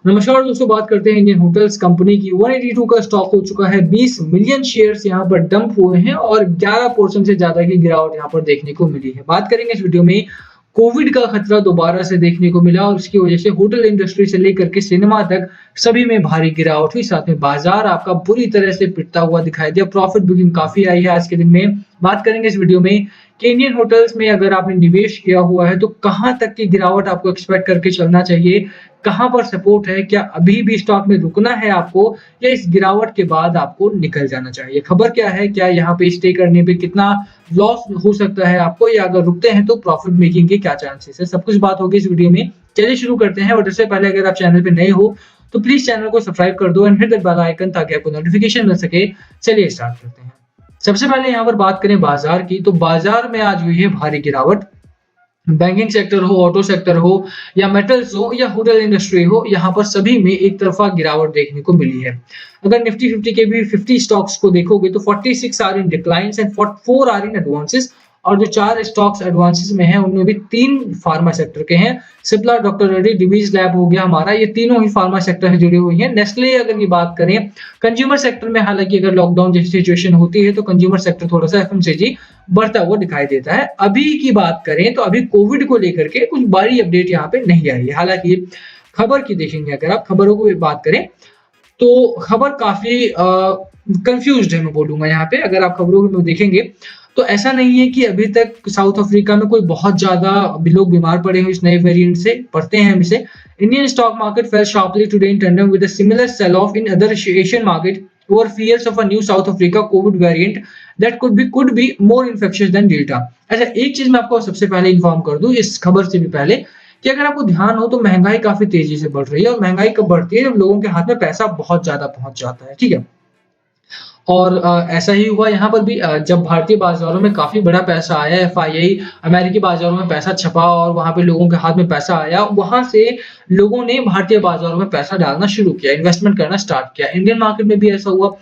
नमस्कार दोस्तों, बात करते हैं इंडियन होटल्स कंपनी की। 182 का स्टॉक हो चुका है, 20 मिलियन शेयर्स यहाँ पर डंप हुए हैं और 11% से ज्यादा की गिरावट यहाँ पर देखने को मिली है। बात करेंगे इस वीडियो में, कोविड का खतरा दोबारा से देखने को मिला और उसकी वजह से होटल इंडस्ट्री से लेकर के सिनेमा तक सभी में भारी गिरावट हुई। साथ में बाजार आपका बुरी तरह से पिटता हुआ दिखाई दिया। प्रॉफिट बुकिंग काफी आई है आज के दिन में। बात करेंगे इस वीडियो में कि इंडियन होटल्स में अगर आपने निवेश किया हुआ है तो कहां तक की गिरावट आपको एक्सपेक्ट करके चलना चाहिए, कहां पर सपोर्ट है, क्या अभी भी स्टॉक में रुकना है आपको या इस गिरावट के बाद आपको निकल जाना चाहिए। खबर क्या है, क्या यहाँ पे स्टे करने पे कितना लॉस हो सकता है आपको, या अगर रुकते हैं तो प्रॉफिट मेकिंग के क्या चांसेस है, सब कुछ बात होगी इस वीडियो में। चलिए शुरू करते हैं। और इससे पहले अगर आप चैनल पे नए हो तो प्लीज चैनल को सब्सक्राइब कर दो and hit the bell icon ताकि आपको नोटिफिकेशन मिल सके। चलिए स्टार्ट करते हैं। सबसे पहले यहाँ पर बात करें बाजार की, तो बाजार में आज हुई है भारी गिरावट। बैंकिंग सेक्टर हो, ऑटो सेक्टर हो या मेटल्स हो या होटल इंडस्ट्री हो, यहाँ पर सभी में एक तरफा गिरावट देखने को मिली है। अगर निफ्टी 50 के भी 50 स्टॉक्स को देखोगे तो 46 are in declines and 4 are in advances, और जो 4 स्टॉक्स एडवांसेस में हैं उनमें भी 3 फार्मा सेक्टर के हैं। सिप्ला, डॉक्टर रेड्डी, डिवीज लैब हो गया हमारा, ये तीनों ही फार्मा सेक्टर से जुड़ी हुई हैं। नेस्ले अगर ये बात करें कंज्यूमर सेक्टर में, हालांकि अगर लॉकडाउन जैसी सिचुएशन होती है तो कंज्यूमर सेक्टर थोड़ा सा एफएमसीजी बढ़ता हुआ दिखाई देता है। अभी की बात करें तो अभी कोविड को लेकर के कुछ बड़ी अपडेट यहाँ पे नहीं आई है। हालांकि खबर की देखेंगे, अगर आप खबरों को बात करें तो खबर काफी कंफ्यूज्ड है, मैं बोलूंगा यहाँ पे। अगर आप खबरों में देखेंगे तो ऐसा नहीं है कि अभी तक साउथ अफ्रीका में कोई बहुत ज्यादा लोग बीमार पड़े हैं इस नए वेरिएंट से। पढ़ते हैं हम इसे। Indian stock market fell sharply today in tandem with a similar sell off in other Asian market over fears of a new South Africa COVID variant that could be more infectious than Delta। अच्छा, एक चीज मैं आपको सबसे पहले inform कर दूं इस खबर से भी पहले कि अगर आपको ध्यान हो तो महंगाई काफी तेजी से बढ़ रही है। और महंगाई कब बढ़ती है? जब लोगों के हाथ में पैसा बहुत ज्यादा पहुंच जाता है, ठीक है। और ऐसा ही हुआ यहाँ पर भी। जब भारतीय बाजारों में काफी बड़ा पैसा आया, एफआईआई अमेरिकी बाजारों में पैसा छपा और वहां पे लोगों के हाथ में पैसा आया, वहां से लोगों ने भारतीय बाजारों में पैसा डालना शुरू किया, इन्वेस्टमेंट करना स्टार्ट किया। इंडियन मार्केट में भी ऐसा हुआ।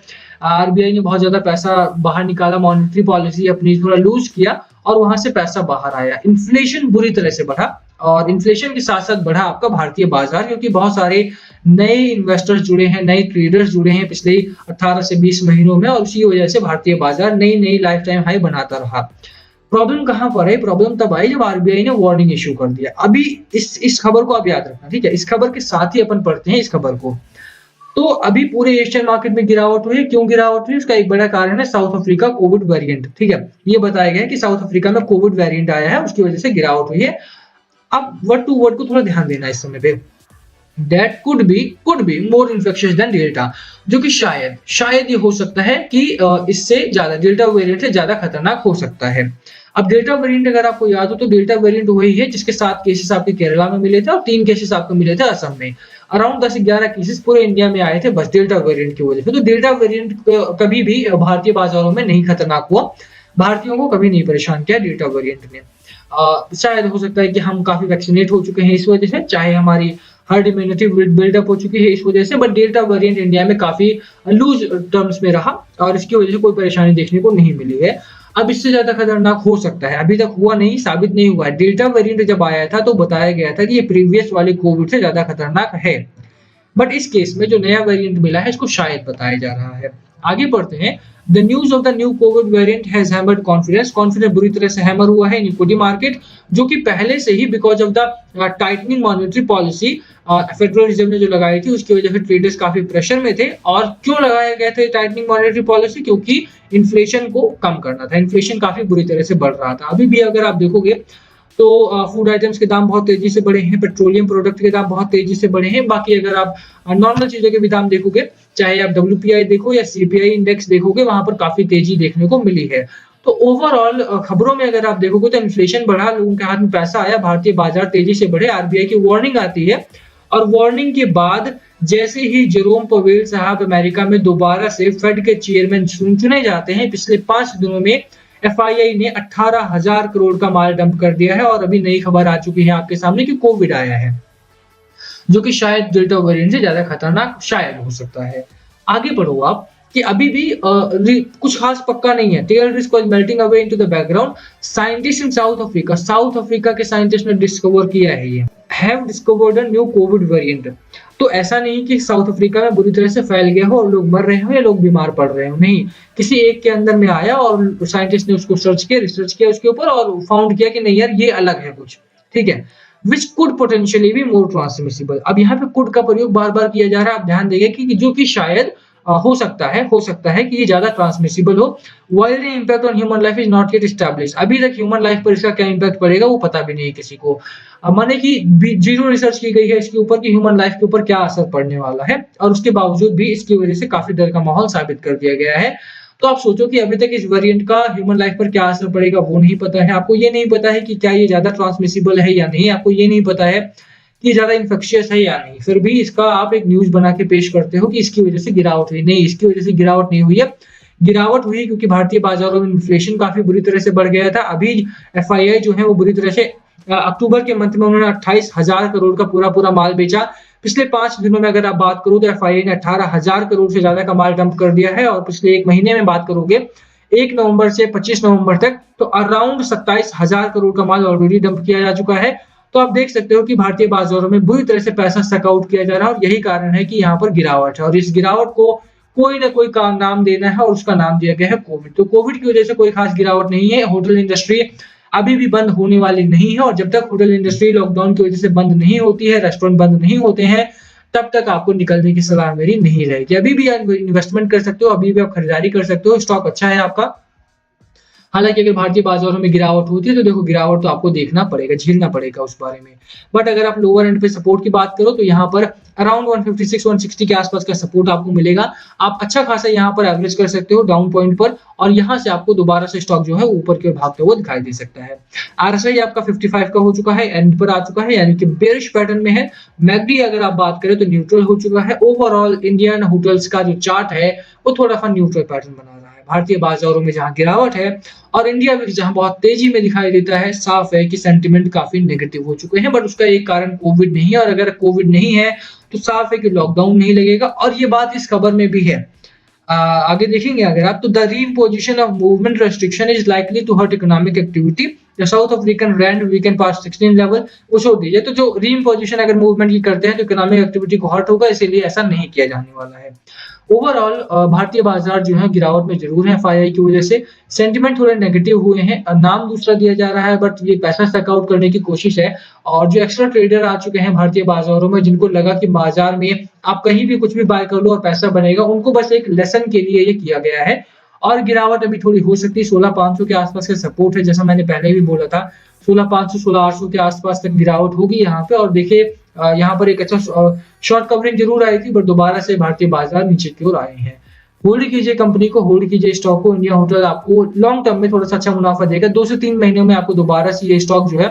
आरबीआई ने बहुत ज्यादा पैसा बाहर निकाला, मॉनेटरी पॉलिसी अपनी थोड़ा लूज किया और वहां से पैसा बाहर आया। इन्फ्लेशन बुरी तरह से बढ़ा और इन्फ्लेशन के साथ साथ बढ़ा आपका भारतीय बाजार, क्योंकि बहुत सारे नए इन्वेस्टर्स जुड़े हैं, नए ट्रेडर्स जुड़े हैं पिछले 18 से 20 महीनों में, और उसी वजह से भारतीय बाजार नई नई लाइफ टाइम हाई बनाता रहा। प्रॉब्लम कहां पर है? प्रॉब्लम तब आई जब आरबीआई ने वार्निंग इशू कर दिया। अभी इस खबर को आप याद रखना, ठीक है। इस खबर के साथ ही अपन पढ़ते हैं इस खबर को। तो अभी पूरे एशियन मार्केट में गिरावट हुई। क्यों गिरावट हुई? उसका एक बड़ा कारण है साउथ अफ्रीका कोविड वेरिएंट, ठीक है। ये बताया गया है कि साउथ अफ्रीका में कोविड वेरिएंट आया है, उसकी वजह से गिरावट हुई है। अब वर्ड टू वर्ड को थोड़ा ध्यान देना इस समय पे। That could be more infectious than Delta, जो कि शायद ये हो सकता है कि इससे ज्यादा डेल्टा वेरिएंट से ज्यादा खतरनाक हो सकता है। अब डेल्टा वेरिएंट अगर आपको याद हो तो डेल्टा वेरिएंट वही है जिसके 7 केसेस आपके केरला में मिले थे और 3 केसेस आपको मिले थे असम में। अराउंड 10-11 केसेस पूरे इंडिया में आए थे बस डेल्टा वेरिएंट की वजह से। तो डेल्टा वेरिएंट कभी भी भारतीय बाजारों में नहीं खतरनाक हुआ, भारतीयों को कभी नहीं परेशान किया डेल्टा वेरिएंट ने। शायद हो सकता है कि हम काफी वैक्सीनेट हो चुके हैं इस वजह से, चाहे हमारी हर्ड इम्यूनिटी बिल्डअप हो चुकी है इस वजह से, बट डेल्टा वेरिएंट इंडिया में काफी लूज टर्म्स में रहा और इसकी वजह से कोई परेशानी देखने को नहीं मिली है। अब इससे ज्यादा खतरनाक हो सकता है, अभी तक हुआ नहीं, साबित नहीं हुआ है। डेल्टा वेरिएंट जब आया था तो बताया गया था कि ये प्रीवियस वाले कोविड से ज्यादा खतरनाक है, बट इस केस में जो नया वेरिएंट मिला है इसको शायद बताया जा रहा है। आगे बढ़ते हैं। The news of the new COVID variant has hammered confidence। Confidence बुरी तरह से हैमर हुआ है इन इक्विटी मार्केट, जो कि पहले से ही because of the tightening monetary policy Federal Reserve ने जो लगाई थी उसकी वजह से ट्रेडर्स काफी प्रेशर में थे। और क्यों लगाया गया था टाइटनिंग मॉनेटरी पॉलिसी? क्योंकि इन्फ्लेशन को कम करना था। इन्फ्लेशन काफी बुरी तरह से बढ़ रहा था। अभी भी अगर आप देखोगे तो फूड आइटम्स के दाम बहुत तेजी से बढ़े हैं, पेट्रोलियम प्रोडक्ट के दाम बहुत तेजी से बढ़े हैं। बाकी अगर आप नॉर्मल चीजों के भी दाम देखोगे, चाहे आप WPI देखो या CPI इंडेक्स देखोगे, वहां पर काफी तेजी देखने को मिली है। तो ओवरऑल खबरों में अगर आप देखोगे तो इन्फ्लेशन बढ़ा, लोगों के हाथ में पैसा आया, भारतीय बाजार तेजी से बढ़े, आरबीआई की वार्निंग आती है और वार्निंग के बाद जैसे ही जेरोम पवेल साहब अमेरिका में दोबारा से फेड के चेयरमैन चुने जाते हैं, पिछले 5 दिनों में एफआईआई ने 18,000 करोड़ का माल डंप कर दिया है। और अभी नई खबर आ चुकी है आपके सामने कि कोविड आया है, जो कि शायद डेल्टा वेरिएंट से ज्यादा खतरनाक शायद हो सकता है। आगे बढ़ो आप कि अभी भी कुछ खास पक्का नहीं है। Tail risk was melting away into the background. Scientist in South Africa के साइंटिस्ट ने डिस्कवर किया है ये have discovered a new covid variant. तो ऐसा नहीं कि साउथ अफ्रीका में बुरी तरह से फैल गया हो और लोग मर रहे हो या लोग बीमार पड़ रहे हो, नहीं। किसी एक के अंदर में आया और साइंटिस्ट ने उसको सर्च किया, रिसर्च किया उसके ऊपर और फाउंड किया कि नहीं यार ये अलग है कुछ, ठीक है। Which could potentially be more transmissible. अब यहाँ पे कुड का प्रयोग बार-बार किया जा रहा है, आप ध्यान देंगे कि जो कि शायद हो सकता है कि ये ज़्यादा ट्रांसमिसिबल हो। While the impact on human life is not yet established. अभी तक ह्यूमन लाइफ पर इसका क्या इम्पैक्ट पड़ेगा वो पता भी नहीं है किसी को। माने कि जीरो रिसर्च की गई है इसके ऊपर कि ह्यूमन लाइफ के ऊपर क्या असर पड़ने वाला है, और उसके बावजूद भी इसकी वजह से काफी डर का माहौल साबित कर दिया गया है। तो आप सोचो कि अभी तक इस वेरिएंट का ह्यूमन लाइफ पर क्या असर पड़ेगा वो नहीं पता है। आपको ये नहीं पता है कि क्या ये ज्यादा ट्रांसमिसिबल है या नहीं, आपको ये नहीं पता है कि ज्यादा इन्फेक्शियस है या नहीं, फिर भी इसका आप एक न्यूज बना के पेश करते हो कि इसकी वजह से गिरावट हुई। नहीं, इसकी वजह से गिरावट नहीं हुई है। गिरावट हुई क्योंकि भारतीय बाजारों में इन्फ्लेशन काफी बुरी तरह से बढ़ गया था। अभी एफआईआई जो है वो बुरी तरह से अक्टूबर के मंथ में उन्होंने 28,000 करोड़ का पूरा माल बेचा। पिछले 5 दिनों में अगर आप बात करो तो एफआईआई ने 18,000 करोड़ से ज्यादा का माल डंप कर दिया है, और पिछले 1 महीने में बात करोगे 1 नवंबर से 25 नवंबर तक तो अराउंड 27,000 करोड़ का माल ऑलरेडी डंप किया जा चुका है। तो आप देख सकते हो कि भारतीय बाजारों में बुरी तरह से पैसा सक आउट किया जा रहा है, और यही कारण है कि यहाँ पर गिरावट है। और इस गिरावट को कोई ना कोई का नाम देना है, और उसका नाम दिया गया है कोविड। तो कोविड की वजह से कोई खास गिरावट नहीं है। होटल इंडस्ट्री अभी भी बंद होने वाली नहीं है, और जब तक होटल इंडस्ट्री लॉकडाउन की वजह से बंद नहीं होती है, रेस्टोरेंट बंद नहीं होते हैं, तब तक आपको निकलने की सलाह मेरी नहीं रहेगी। अभी भी आप इन्वेस्टमेंट कर सकते हो, अभी भी आप खरीदारी कर सकते हो, स्टॉक अच्छा है आपका। हालाँकि अगर भारतीय बाज़ारों में गिरावट होती है, तो देखो गिरावट तो आपको देखना पड़ेगा, झेलना पड़ेगा उस बारे में। बट अगर आप लोअर एंड पे सपोर्ट की बात करो, तो यहाँ पर अराउंड 156-160 के आसपास का सपोर्ट आपको मिलेगा। आप अच्छा खासा यहाँ पर एवरेज कर सकते हो डाउन पॉइंट पर, और यहाँ से आपको दोबारा से स्टॉक जो है ऊपर की ओर भागते हुए दिखाई दे सकता है। आरएसआई आपका 55 का हो चुका है, एंड पर आ चुका है, यानी कि बेयरिश पैटर्न में है। मैकडी अगर आप बात करें तो न्यूट्रल हो चुका है। ओवरऑल इंडियन होटल्स का जो चार्ट है, वो थोड़ा-सा न्यूट्रल पैटर्न बना रहा है। भारतीय बाज़ारों में जहाँ गिरावट है और इंडिया में जहाँ बहुत तेजी में दिखाई देता है, साफ है कि सेंटिमेंट काफ़ी नेगेटिव हो चुके हैं। बट उसका एक कारण कोविड नहीं है, और अगर कोविड नहीं है, तो साफ है कि लॉकडाउन नहीं लगेगा, और ये बात इस खबर में भी है। आगे देखेंगे अगर आप, तो the reimposition of movement restriction is likely to hurt economic activity. The South African rand weakened past 16 level, वो छोड़ दीजिए। तो जो रीइम्पोजिशन अगर मूवमेंट की करते हैं तो इकोनॉमिक एक्टिविटी को हर्ट होगा, इसीलिए ऐसा नहीं किया जाने वाला है। ओवरऑल भारतीय बाजार जो है गिरावट में जरूर है एफआईआई की वजह से। सेंटिमेंट थोड़े नेगेटिव हुए हैं, नाम दूसरा दिया जा रहा है, बट ये पैसा सक आउट करने की कोशिश है। और जो एक्स्ट्रा ट्रेडर आ चुके हैं भारतीय बाजारों में, जिनको लगा कि बाजार में आप कहीं भी कुछ भी बाय कर लो और पैसा बनेगा, उनको बस एक लेसन के लिए ये किया गया है। और गिरावट अभी थोड़ी हो सकती है, 16,500 के आसपास का सपोर्ट है, जैसा मैंने पहले भी बोला था। 16,500 16,800 के आसपास तक गिरावट होगी यहाँ पे। और देखिए यहाँ पर एक अच्छा शॉर्ट कवरिंग जरूर आई थी, बट दोबारा से भारतीय बाजार नीचे की ओर आए हैं। होल्ड कीजिए कंपनी को, होल्ड कीजिए स्टॉक को। इंडिया होटल आपको लॉन्ग टर्म में थोड़ा सा अच्छा मुनाफा देगा। 2 से 3 महीनों में आपको दोबारा से ये स्टॉक जो है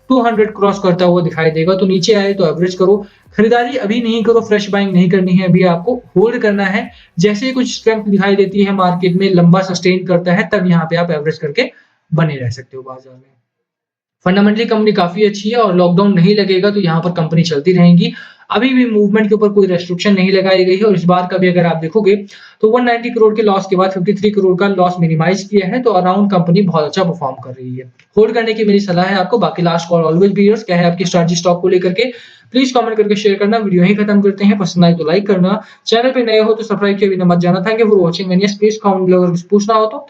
200 क्रॉस करता हुआ दिखाई देगा। तो नीचे आए तो एवरेज करो, खरीदारी अभी नहीं करो, फ्रेश बाइंग नहीं करनी है, अभी आपको होल्ड करना है। जैसे ही कुछ स्ट्रेंथ दिखाई देती है मार्केट में, लंबा सस्टेन करता है, तब यहाँ पे आप एवरेज करके बने रह सकते हो बाजार में। फंडामेंटली कंपनी काफी अच्छी है, और लॉकडाउन नहीं लगेगा तो यहाँ पर कंपनी चलती रहेंगी। अभी भी मूवमेंट के ऊपर कोई रेस्ट्रिक्शन नहीं लगाई गई है, और इस बार का भी अगर आप देखोगे तो 190 करोड़ के लॉस के बाद 53 करोड़ का लॉस मिनिमाइज किया है। तो अराउंड कंपनी बहुत अच्छा परफॉर्म कर रही है। होल्ड करने की मेरी सलाह है आपको। बाकी last call always be yours. क्या है आपकी स्ट्रैटेजी स्टॉक को लेकर के, प्लीज कमेंट करके शेयर करना। वीडियो ही खत्म करते हैं, पसंद आए तो लाइक करना, चैनल पे नए हो तो सब्सक्राइब किए बिना मत जाना। Thank you for watching. Please comment अगर कुछ पूछना हो तो।